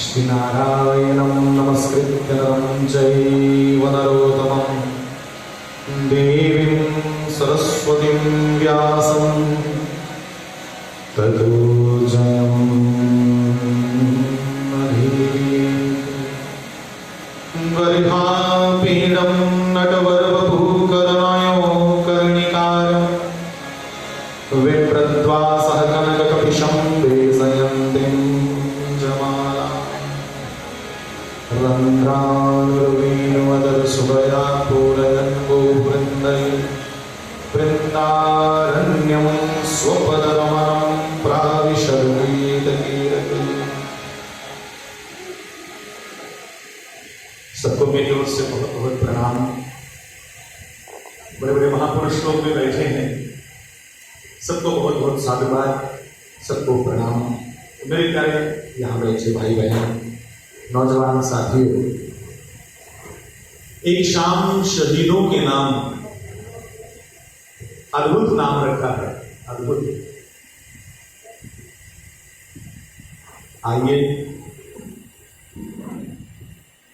श्रीनारायणं नमस्कृत्य नरं चैव नरोत्तमं देवीं सरस्वतीं व्यासं ततो वरिहापीडं नटवरवपुकरणायो कर्णिकार विप्रद्वासः कनककपिशं वेशयन्तीं जमाला रन्ध्रानुर्वेणुवदरसुभया पूरयन् गोवृन्दै वृन्दारण्यं स्वपदरमणं प्राविशद्गीतकीर्ति। सबको मेरी ओर से बहुत बहुत प्रणाम। बड़े बड़े महापुरुष लोग भी बैठे हैं, सबको बहुत बहुत साधुवाद, सबको प्रणाम। मेरे प्यारे यहाँ बैठे भाई बहन, नौजवान साथियों, एक शाम शहीदों के नाम, अद्भुत नाम रखा है, अद्भुत। आइए,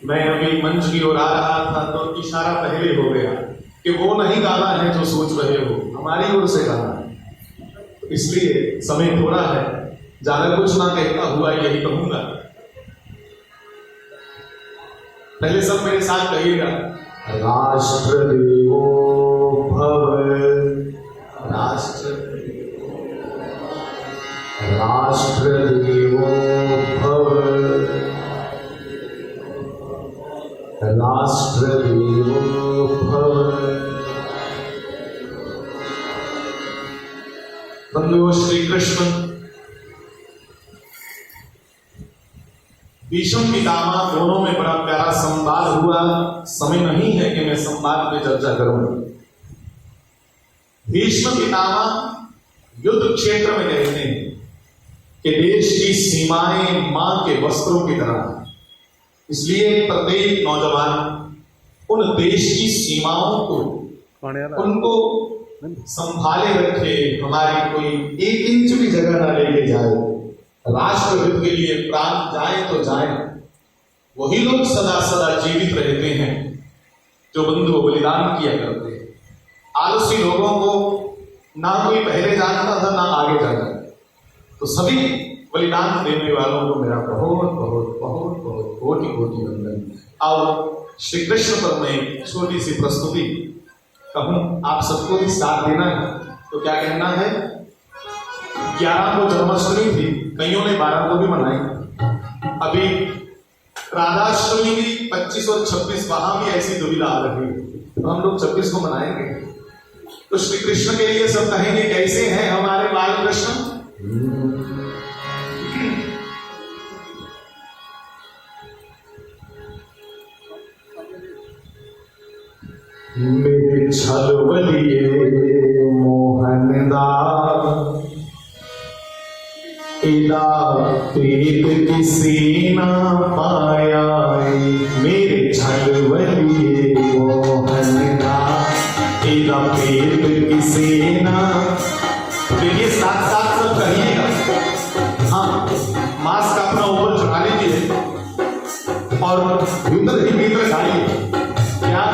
मैं अभी मंच की ओर आ रहा था तो इशारा पहले हो गया कि वो नहीं गाना है जो सोच रहे हो, हमारी ओर से गाना है। इसलिए समय थोड़ा है, ज्यादा कुछ ना कहता हुआ यही कहूंगा। पहले सब मेरे साथ कहिएगा, राष्ट्र देवो भव, राष्ट्र देवो भव, राष्ट्र देवो भव। बंधुओं, श्री कृष्ण भीष्म पितामह दोनों में बड़ा प्यारा संवाद हुआ। समय नहीं है कि मैं संवाद पे चर्चा करूं। भीष्म पितामह युद्ध क्षेत्र में कहते हैं कि देश की सीमाएं मां के वस्त्रों की तरह, इसलिए प्रत्येक नौजवान उन देश की सीमाओं को, उनको संभाले रखे, हमारी कोई एक इंच भी जगह ना लेके जाए। राष्ट्र हित के लिए प्राण जाए तो जाए। वही लोग सदा सदा जीवित रहते हैं जो बंधु बलिदान किया करते हैं। आलसी लोगों को ना कोई पहले जानता था ना आगे जाना। तो सभी बलिदान देने वालों को मेरा बहुत बहुत बहुत बहुत कोटि कोटि वंदन। और श्री कृष्ण पर मैं छोटी सी प्रस्तुति कहूं, आप सबको भी साथ देना है। तो क्या कहना है, 11 को जन्माष्टमी थी, कईयों ने 12 को भी मनाई। अभी राधाष्टमी की 25 और 26 वहां भी ऐसी दुविधा आ रही है, तो हम लोग 26 को मनाएंगे। तो श्री कृष्ण के लिए सब कहेंगे, कैसे हैं हमारे बाल कृष्ण। मेरे छलवलिए मोहनदास, इला प्रीत किसी ना पाया। मेरे छलवलिए मोहनदास, इला प्रीत किसी ना। देखिए, साथ साथ सब कहिएगा। हाँ, मास्क अपना ऊपर चढ़ा लीजिए और भीतर ही भीतर गाइए। क्या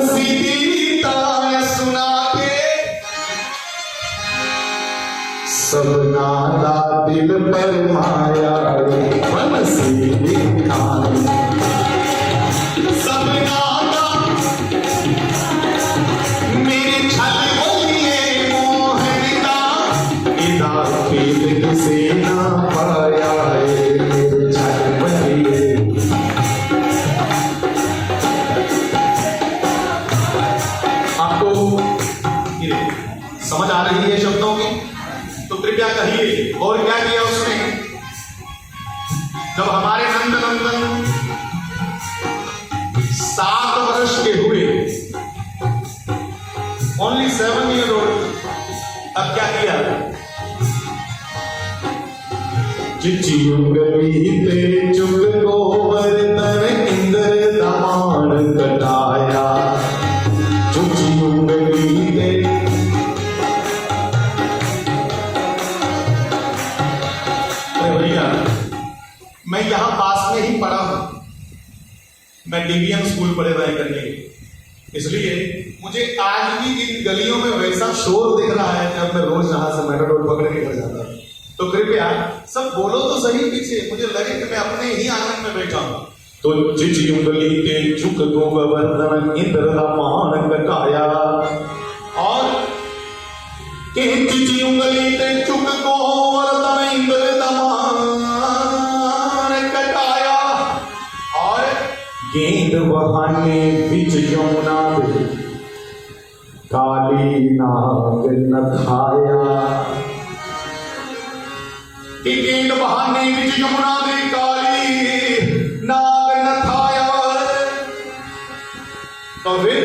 सीधी तान सुना के सब नाला दिल पर माया मन सीधी तान सब नाला मेरी छल बोलिए मोहनिता इदा खेल किसे ना पाया मेरे छल बोलिए। समझ आ रही है शब्दों की? तो कृपया कहिए और क्या किया उसने? जब हमारे नंदनंदन 7 वर्ष के हुए, ओनली 7 ईयर ओल्ड, अब क्या किया? चिची उंगली पे चुग गोवर्धन इंद्र दमान कटाया चिची उंगली पे। मैं यहां पास में ही पढ़ा हूं, मैं डीवीएम स्कूल पढ़े हुए करने के, इसलिए मुझे आज भी इन गलियों में वैसा शोर दिख रहा है जब मैं रोज यहां से मेट्रो पकड़ के घर जाता हूं। तो कृपया सब बोलो तो सही पीछे, मुझे लगे कि मैं अपने ही आंगन में बैठा हूं। तो चिची उंगली के चुक गोवर्धन इंद्र दमान कटाया और चिची उंगली के चुक गोवर्धन इंद्र दमान कटाया और गेंद बहाने बिच यमुना में काली नाग नथाया कि गेंद बहाने बिच यमुना में काली नाग नथाया। तो फिर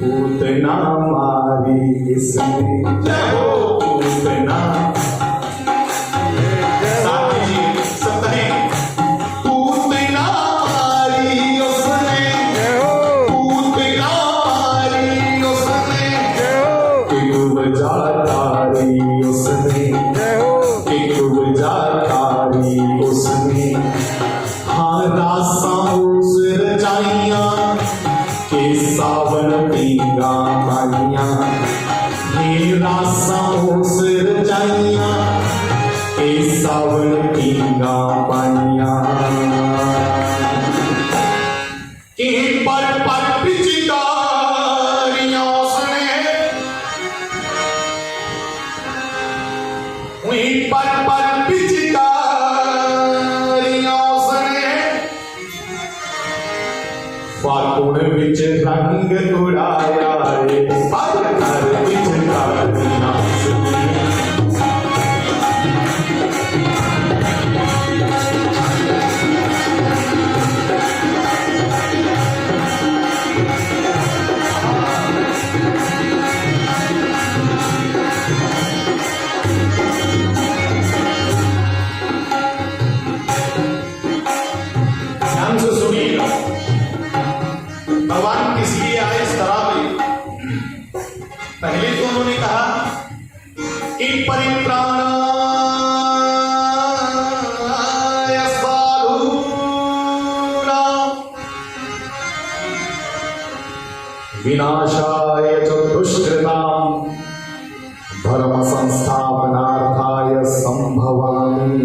पूतना मारी इसने, जय हो पूतना। सावन पींगा पानिया कि पर पिचकारियां उसने वहीं पर पिचकारियां उसने फागुन विच रंग उड़ाया पत्थर पिचकारियां उसने। भगवान किस लिए आए इस तरह पे? पहले तो उन्होंने कहा कि परित्राणाय साधूनां विनाशाय च दुष्कृतां धर्म संस्थापनार्थाय संभवामि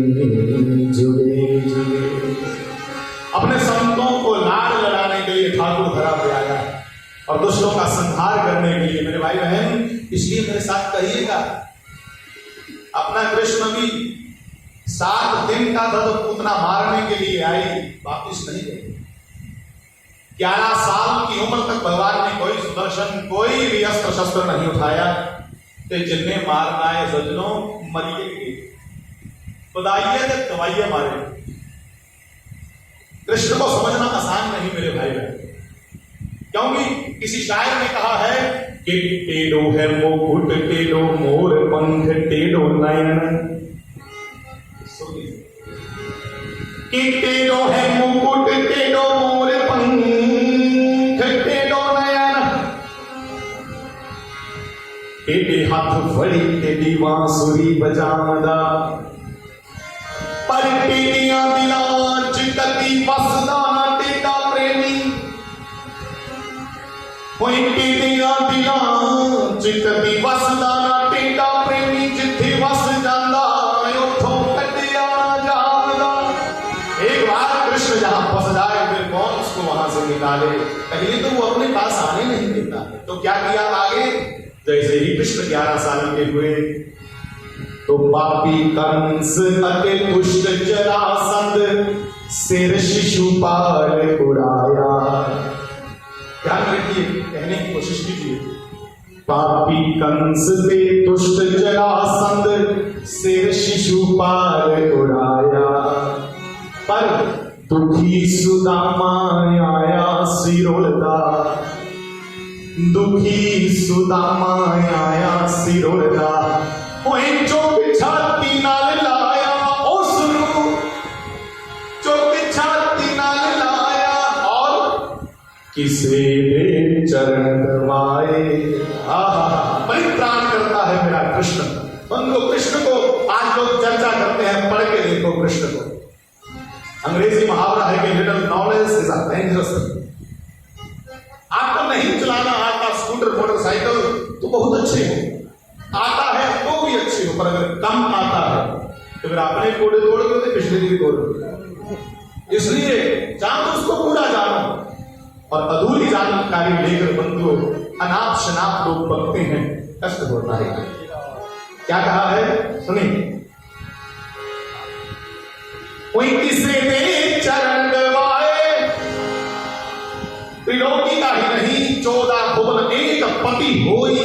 जुगे जुगे। अपने संतों को लाड़ लड़ाने के लिए ठाकुर धरा पे आया और दुष्टों का संहार करने के लिए। मेरे भाई बहन, इसलिए मेरे साथ कहिएगा, अपना कृष्ण भी 7 दिन का था तो पूतना मारने के लिए आई, वापिस नहीं गई। 11 साल की उम्र तक भगवान ने कोई सुदर्शन कोई भी अस्त्र शस्त्र नहीं उठाया। तो जिन्हें मारना है सज्जनों, मरिए खुदाइए तो दवाइए मारे। कृष्ण को समझना आसान नहीं मेरे भाई बहन, क्योंकि किसी शायर ने कहा है कि टेढ़ो है मुकुट टेढ़ो मोर पंख टेढ़ो नयन, कि टेढ़ो है मुकुट टेढ़ो मोर पंख टेढ़ो नयन, टेढ़े हाथ फड़ी टेढ़ी बांसुरी बजादा, पर टेढ़ियां दिलां चितकी बसदा टेढ़ा प्रेमी, कोई जित दिवस दाना टेका प्रेमी जिथे वस जांदा उठों कटिया जादा। एक बार कृष्ण जहां फंस जाए फिर कौन उसको वहां से निकाले। पहले तो वो अपने पास आने नहीं देता। तो क्या किया आगे, जैसे ही कृष्ण 11 साल के हुए तो पापी कंस अति दुष्ट जरासंध सिर शिशुपाल उड़ाया। ध्यान रखिए, कहने की कोशिश कीजिए। पापी कंस पे दुष्ट जरासंध सिर शिशुपाल उड़ाया। पर दुखी सुदामा आया सिरोलता, दुखी सुदामा आया सिरोलता। वहीं जो पिछाती नाल लाया उसनु, जो पिछाती नाल लाया और किसे दे चरण दबाए। परित्राण करता है मेरा कृष्ण। बंधु कृष्ण को आज लोग चर्चा करते हैं, पढ़ के देखो कृष्ण को। अंग्रेजी मुहावरा है कि little knowledge is a dangerous thing. आपको नहीं चलाना आता स्कूटर मोटरसाइकिल तो बहुत अच्छे हो, आता है तो भी अच्छे हो, पर अगर कम आता है तो फिर अपने कोड़े तोड़ के पिछले भी तोड़ दो। इसलिए जानो उसको पूरा जानो। और अधूरी जानकारी लेकर बंधु अनाप शनाप लोग बकते हैं, कष्ट होता है। क्या कहा है सुनिए। कोई किसे दे चरण दबाए, त्रिलोकी का ही नहीं 14 भुवन एक पति होई।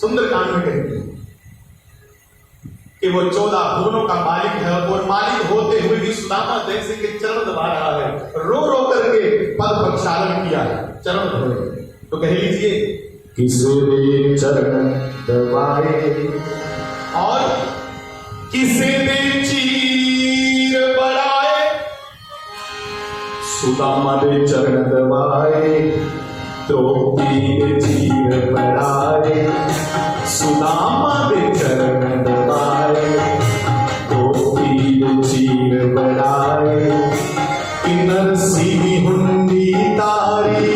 सुंदरकांड में कहते हैं कि वो 14 भुवनों का मालिक है और मालिक होते हुए भी सुदामा जैसे के चरण दबा रहा है। रो रो करके पद प्रक्षालन किया है, चरण धोए। तो कह लीजिए किसे चरण दबाए और किसे दे चीर बढ़ाए। सुदामा दे चरण दबाए, द्रौपदी दे चीर बढ़ाए। सुदामा दे चरण दबाए, द्रौपदी दे चीर बढ़ाए। किन्नर सीधी हुंडी तारी,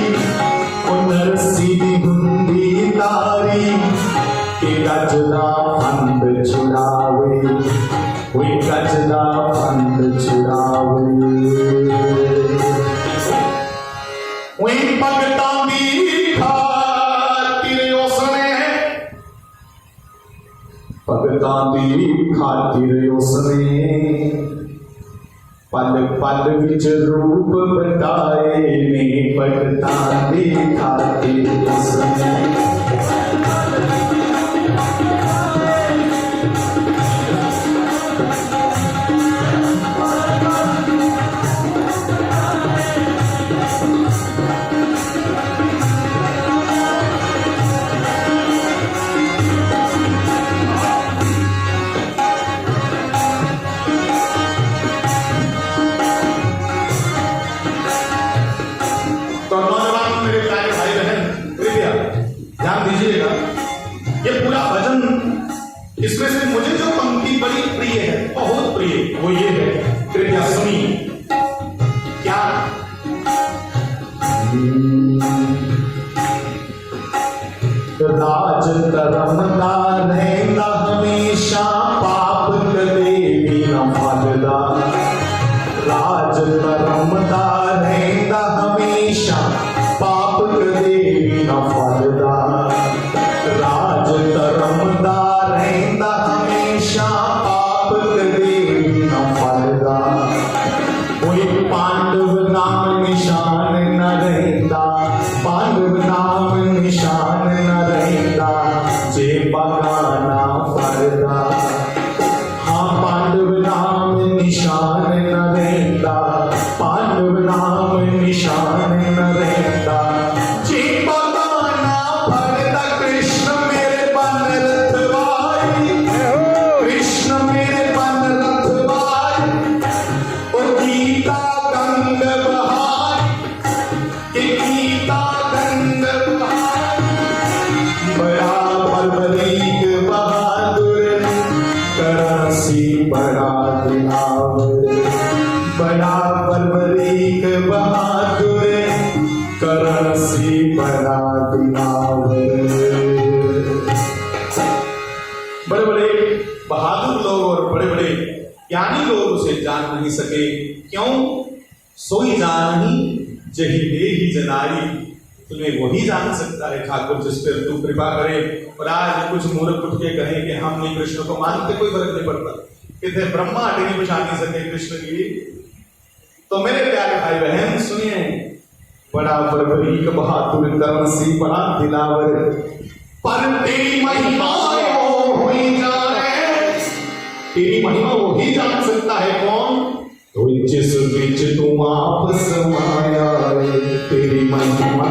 उन्नर सीधी हुंडी तारी। के गजदा फंद छुड़ावे, कोई गजदा फंद छुड़ावे। वही भगतां दी खातिर उसने, भगतां दी खातिर उसने पल पल विच रूप बताए ने। भगतां दी खातिर उसने इसमें से मुझे जो पंक्ति बड़ी प्रिय है, बहुत प्रिय, वो ये है, कृपया सुनिए। क्या राज धर्मदा रहंदा हमेशा, पाप कदे भी न फलदा। राज धर्मदा रहंदा हमेशा, पाप कदे भी न फलदा। राज धर्मदा रहंदा हमेशा, पाप कदे भी न फलदा। कोई पांडव नाम निशान न रहंदा, पांडव नाम निशान न रहंदा। जे बगाना फलदा, हाँ पांडव नाम निशान न रहंदा, पांडव नाम निशान न रहंदा। जे बगाना फलदा, कृष्ण मेरे बन रथवाई, कृष्ण मेरे बन रथवाई। ओ गीता गंग बहाई, कि गीता गंग बहाई। बड़ा बलबरीक बहादुर, करसी बड़ा दिलावर। बड़ा बलबरीक बहादुर, करसी बड़ा दिलावर। ज्ञानी लोग उसे जान नहीं सके। क्यों? सोई जानी जही दे ही जनारी। तुम्हें वही जान सकता है ठाकुर जिस पर तू कृपा करे। और आज कुछ मूर्ख उठ के कहे कि हम नहीं कृष्ण को मानते, कोई फर्क नहीं पड़ता। कहते ब्रह्मा अटनी पहचान नहीं सके कृष्ण की। तो मेरे प्यारे भाई बहन सुनिए, बड़ा बड़बरीक बहादुर कर्म सी बड़ा दिलावर, पर तेरी महिमा वो ही जाने। तेरी महिमा वो ही जान सकता है। कौन? तो जिस बीच तू आप समाया तेरी महिमा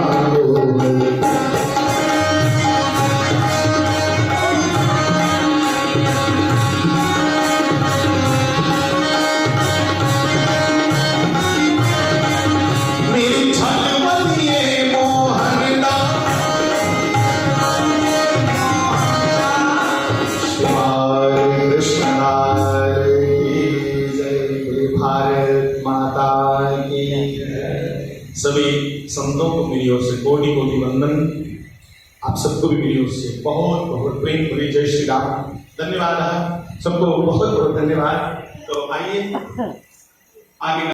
मेरी छलवलिए मोहनदा कृष्ण भारत माता की। सभी संतों को मेरी ओर से कोटि कोटि वंदन। आप सबको भी मेरी ओर से बहुत बहुत प्रेम भरी जय श्री राम। धन्यवाद सबको, बहुत बहुत धन्यवाद। तो आइए आगे